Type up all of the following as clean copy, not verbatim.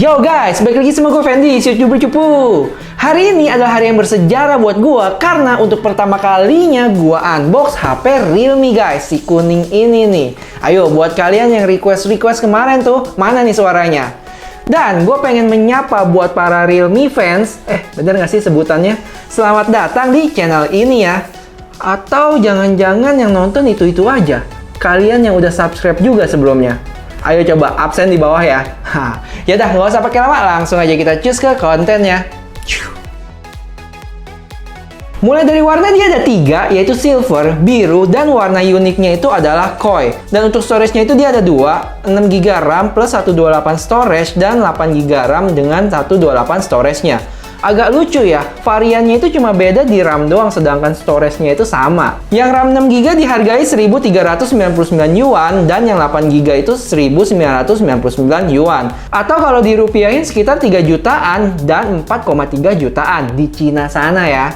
Yo guys, balik lagi sama gue Fendi, si YouTuber cupu. Hari ini adalah hari yang bersejarah buat gue karena untuk pertama kalinya gue unbox HP Realme guys, si kuning ini nih. Ayo buat kalian yang request kemarin tuh, mana nih suaranya? Dan gue pengen menyapa buat para Realme fans, bener gak sih sebutannya? Selamat datang di channel ini ya. Atau jangan-jangan yang nonton itu-itu aja, kalian yang udah subscribe juga sebelumnya. Ayo coba absen di bawah ya. Yaudah, nggak usah pakai lama, langsung aja kita cus ke kontennya. Mulai dari warna dia ada 3, yaitu silver, biru, dan warna uniknya itu adalah koi. Dan untuk storage-nya itu dia ada 2, 6GB RAM plus 128 storage, dan 8GB RAM dengan 128 storage-nya. Agak lucu ya, variannya itu cuma beda di RAM doang, sedangkan storage-nya itu sama. Yang RAM 6GB dihargai 1.399 yuan, dan yang 8GB itu 1.999 yuan. Atau kalau dirupiahin sekitar 3 jutaan dan 4,3 jutaan di Cina sana ya.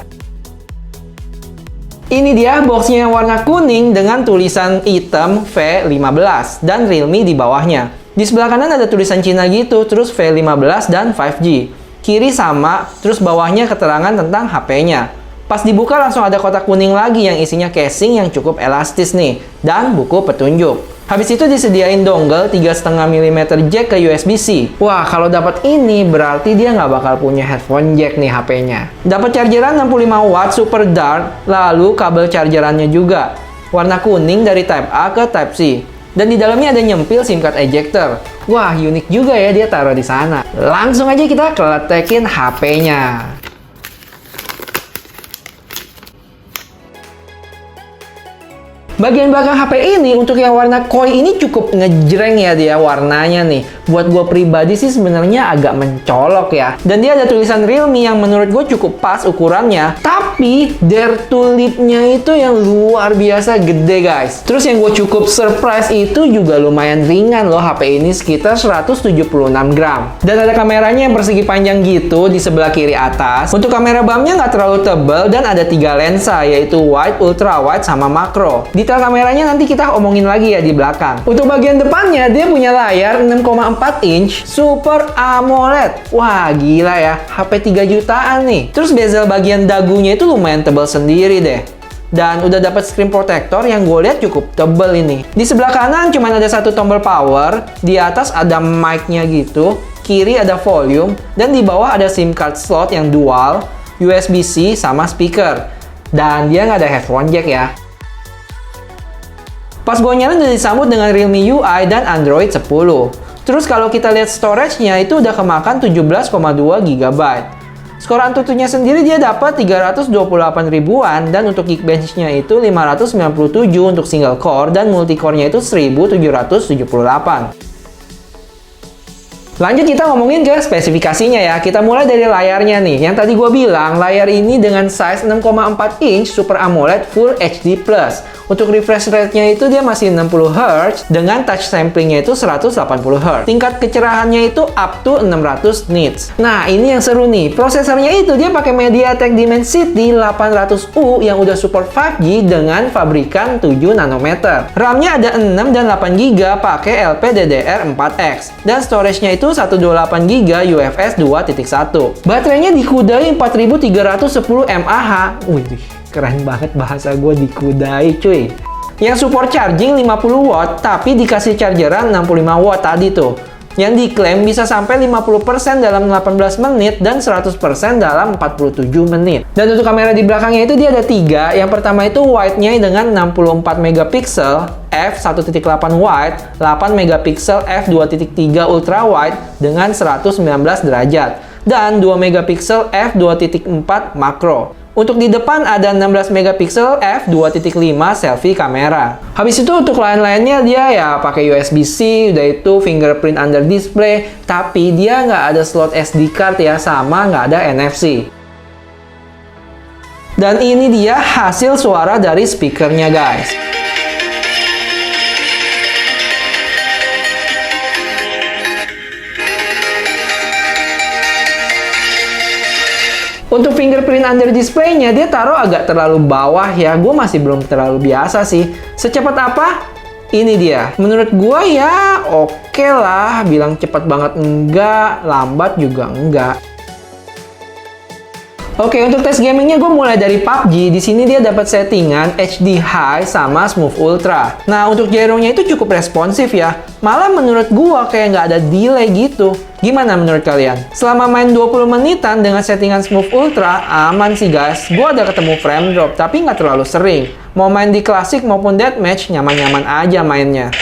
Ini dia boxnya yang warna kuning dengan tulisan hitam V15 dan Realme di bawahnya. Di sebelah kanan ada tulisan Cina gitu, terus V15 dan 5G. Kiri sama, terus bawahnya keterangan tentang HP-nya. Pas dibuka langsung ada kotak kuning lagi yang isinya casing yang cukup elastis nih, dan buku petunjuk. Habis itu disediain dongle 3,5 mm jack ke USB-C. Wah, kalau dapat ini berarti dia nggak bakal punya headphone jack nih HP-nya. Dapat chargeran 65 watt super dark, lalu kabel chargerannya juga. Warna kuning dari Type A ke Type C. Dan di dalamnya ada nyempil SIM card ejector. Wah, unik juga ya dia taruh di sana. Langsung aja kita keletekin HP-nya. Bagian belakang HP ini untuk yang warna koi ini cukup ngejreng ya dia warnanya nih. Buat gue pribadi sih sebenarnya agak mencolok ya. Dan dia ada tulisan Realme yang menurut gue cukup pas ukurannya. Tapi dare to lip-nya itu yang luar biasa gede guys. Terus yang gue cukup surprise itu juga lumayan ringan loh HP ini, sekitar 176 gram. Dan ada kameranya yang persegi panjang gitu di sebelah kiri atas. Untuk kamera BAM-nya nggak terlalu tebal dan ada 3 lensa yaitu wide, ultra wide, sama makro. Detail kameranya nanti kita omongin lagi ya di belakang. Untuk bagian depannya dia punya layar 6,4 inch Super AMOLED. Wah gila ya, HP 3 jutaan nih. Terus bezel bagian dagunya itu lumayan tebal sendiri deh. Dan udah dapat screen protector yang gue lihat cukup tebal ini. Di sebelah kanan cuma ada satu tombol power, di atas ada mic-nya gitu, kiri ada volume, dan di bawah ada SIM card slot yang dual, USB-C sama speaker. Dan dia nggak ada headphone jack ya. Pas gue nyalain udah disambut dengan Realme UI dan Android 10. Terus kalau kita lihat storage-nya itu udah kemakan 17,2 GB. Skor AnTuTu-nya sendiri dia dapat 328 ribuan dan untuk Geekbench-nya itu 597 untuk single core dan multicore-nya itu 1778. Lanjut kita ngomongin ke spesifikasinya ya. Kita mulai dari layarnya nih. Yang tadi gue bilang, layar ini dengan size 6,4 inch Super AMOLED Full HD+. Untuk refresh rate-nya itu dia masih 60 Hz dengan touch sampling-nya itu 180 Hz. Tingkat kecerahannya itu up to 600 nits. Nah, ini yang seru nih. Prosesornya itu dia pakai MediaTek Dimensity 800U yang udah support 5G dengan pabrikan 7 nanometer. RAM-nya ada 6 dan 8GB pakai LPDDR4X. Dan storage-nya itu 128GB UFS 2.1. Baterainya dikudai 4310 mAh. Wih, keren banget bahasa gue, dikudai cuy. Yang support charging 50 watt tapi dikasih chargeran 65 watt tadi tuh. Yang diklaim bisa sampai 50% dalam 18 menit dan 100% dalam 47 menit. Dan untuk kamera di belakangnya itu dia ada 3. Yang pertama itu wide-nya dengan 64 megapiksel f1.8 wide, 8 megapiksel f2.3 ultra wide dengan 119 derajat dan 2 megapiksel f2.4 makro. Untuk di depan ada 16 megapiksel f2.5 selfie kamera. Habis itu untuk lain-lainnya dia ya pakai USB-C, udah itu fingerprint under display, tapi dia nggak ada slot SD card ya, sama nggak ada NFC. Dan ini dia hasil suara dari speakernya guys. Untuk fingerprint under display-nya dia taruh agak terlalu bawah ya. Gue masih belum terlalu biasa sih. Secepat apa? Ini dia. Menurut gua ya oke lah. Bilang cepet banget enggak, lambat juga enggak. Oke, untuk tes gamingnya gue mulai dari PUBG. Di sini dia dapat settingan HD High sama Smooth Ultra. Nah, untuk gyronya itu cukup responsif ya. Malah menurut gue kayak nggak ada delay gitu. Gimana menurut kalian? Selama main 20 menitan dengan settingan Smooth Ultra, aman sih guys. Gue ada ketemu frame drop, tapi nggak terlalu sering. Mau main di klasik maupun deathmatch, nyaman-nyaman aja mainnya.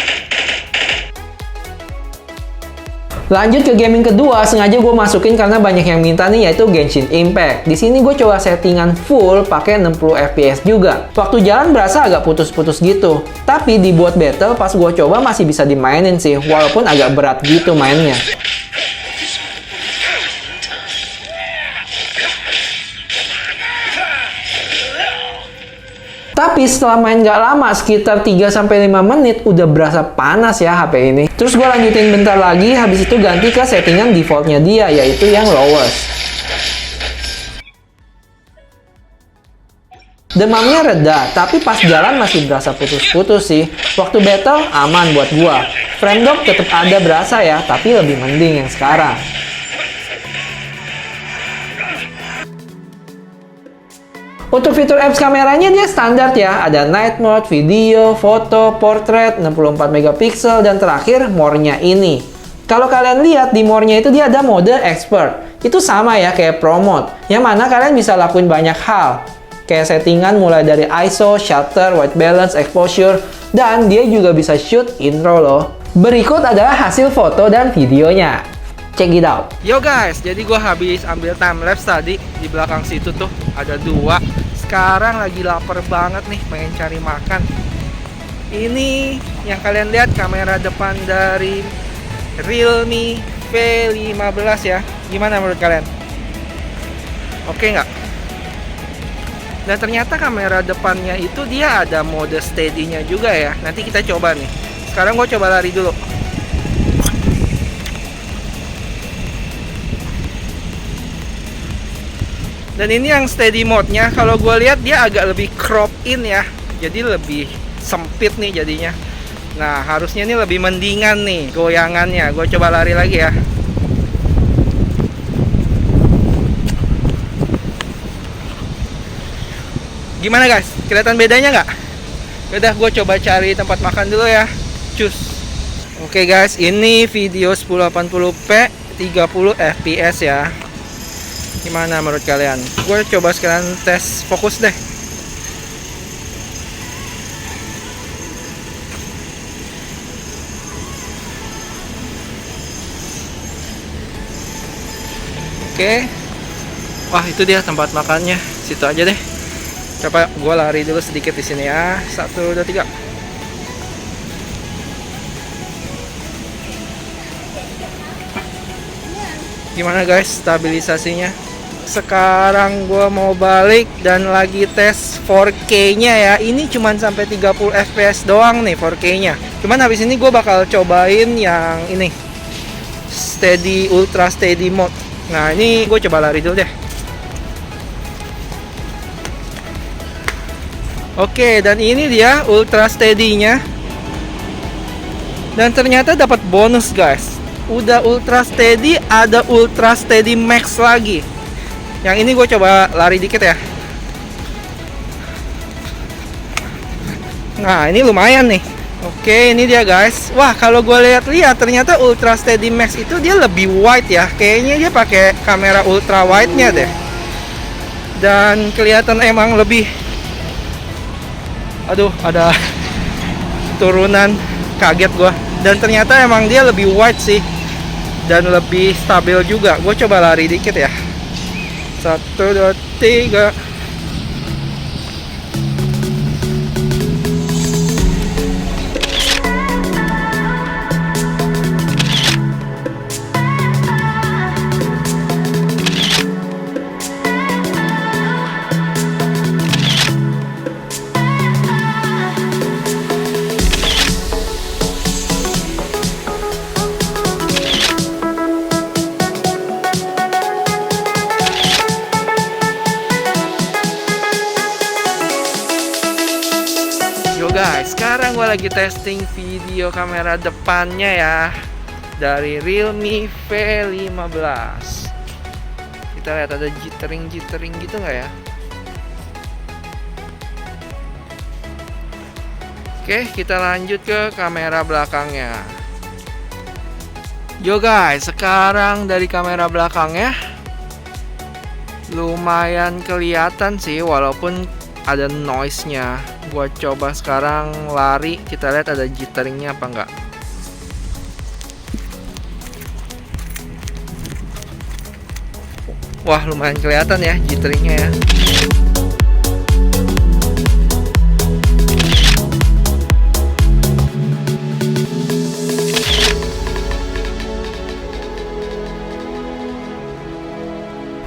Lanjut ke gaming kedua, sengaja gue masukin karena banyak yang minta nih, yaitu Genshin Impact. Di sini gue coba settingan full pakai 60 FPS juga. Waktu jalan berasa agak putus-putus gitu. Tapi dibuat battle pas gue coba masih bisa dimainin sih, walaupun agak berat gitu mainnya. Tapi setelah main gak lama, sekitar 3-5 menit, udah berasa panas ya HP ini. Terus gue lanjutin bentar lagi, habis itu ganti ke settingan defaultnya dia, yaitu yang lowest. Demamnya reda, tapi pas jalan masih berasa putus-putus sih. Waktu battle, aman buat gua. Frame drop tetap ada berasa ya, tapi lebih mending yang sekarang. Untuk fitur apps kameranya dia standar ya, ada night mode, video, foto, portrait, 64 megapiksel, dan terakhir more-nya ini. Kalau kalian lihat di more-nya itu dia ada mode expert. Itu sama ya kayak pro mode, yang mana kalian bisa lakuin banyak hal. Kayak settingan mulai dari ISO, shutter, white balance, exposure, dan dia juga bisa shoot intro loh. Berikut adalah hasil foto dan videonya. Check it out. Yo guys, jadi gue habis ambil timelapse tadi. Di belakang situ tuh ada 2. Sekarang lagi lapar banget nih, pengen cari makan. Ini yang kalian lihat kamera depan dari Realme V15 ya. Gimana menurut kalian? Oke nggak? Dan ternyata kamera depannya itu dia ada mode steady-nya juga ya. Nanti kita coba nih. Sekarang gue coba lari dulu. Dan ini yang steady mode-nya, kalau gue lihat dia agak lebih crop in ya. Jadi lebih sempit nih jadinya. Nah, harusnya ini lebih mendingan nih goyangannya. Gue coba lari lagi ya. Gimana guys? Kelihatan bedanya nggak? Udah, gue coba cari tempat makan dulu ya. Cus. Oke guys, ini video 1080p 30 fps ya. Gimana menurut kalian? Gue coba sekarang tes fokus deh. Oke. Wah, itu dia tempat makannya. Situ aja deh. Coba gue lari dulu sedikit di sini ya. 1, 2, 3. Gimana guys stabilisasinya? Sekarang gue mau balik dan lagi tes 4K nya ya. Ini cuman sampai 30 fps doang nih 4K nya. Cuman habis ini gue bakal cobain yang ini, steady, ultra steady mode. Nah ini gue coba lari dulu deh. Oke, dan ini dia ultra steady nya. Dan ternyata dapat bonus guys. Udah ultra steady, ada ultra steady max lagi. Yang ini gue coba lari dikit ya. Nah ini lumayan nih. Oke, ini dia guys. Wah, kalau gue lihat-lihat ternyata ultra steady max itu dia lebih wide ya. Kayaknya dia pakai kamera ultra wide nya deh. Dan kelihatan emang lebih. Aduh, ada turunan, kaget gue. Dan ternyata emang dia lebih wide sih. Dan lebih stabil juga. Gue coba lari dikit ya. 1, 2, 3. guys, sekarang gue lagi testing video kamera depannya ya, dari Realme V15. Kita lihat ada jittering gitu nggak ya? Oke, kita lanjut ke kamera belakangnya. Yo guys, sekarang dari kamera belakangnya lumayan kelihatan sih, walaupun ada noise-nya. Gua coba sekarang lari, kita lihat ada jitteringnya apa enggak. Wah, lumayan kelihatan ya jitteringnya ya.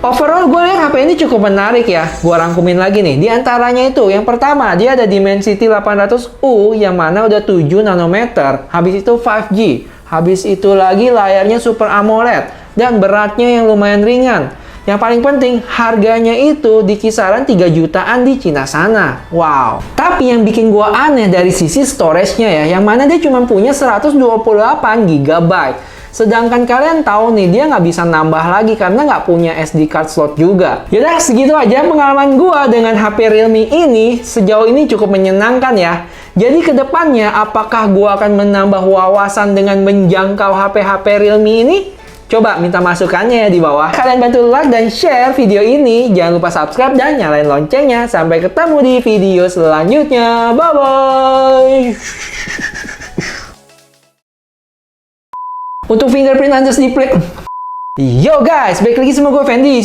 Overall gue lihat HP ini cukup menarik ya. Gue rangkumin lagi nih. Di antaranya itu, yang pertama dia ada Dimensity 800U yang mana udah 7 nanometer. Habis itu 5G. Habis itu lagi layarnya Super AMOLED dan beratnya yang lumayan ringan. Yang paling penting, harganya itu di kisaran 3 jutaan di Cina sana. Wow. Tapi yang bikin gue aneh dari sisi storage-nya ya, yang mana dia cuma punya 128 GB. Sedangkan kalian tahu nih, dia nggak bisa nambah lagi karena nggak punya SD card slot juga. Yaudah, segitu aja pengalaman gua dengan HP Realme ini. Sejauh ini cukup menyenangkan ya. Jadi kedepannya, apakah gua akan menambah wawasan dengan menjangkau HP-HP Realme ini? Coba minta masukannya ya di bawah. Kalian bantu like dan share video ini. Jangan lupa subscribe dan nyalain loncengnya. Sampai ketemu di video selanjutnya. Bye-bye! Untuk fingerprint under display. Yo guys, balik lagi sama gue Fendi.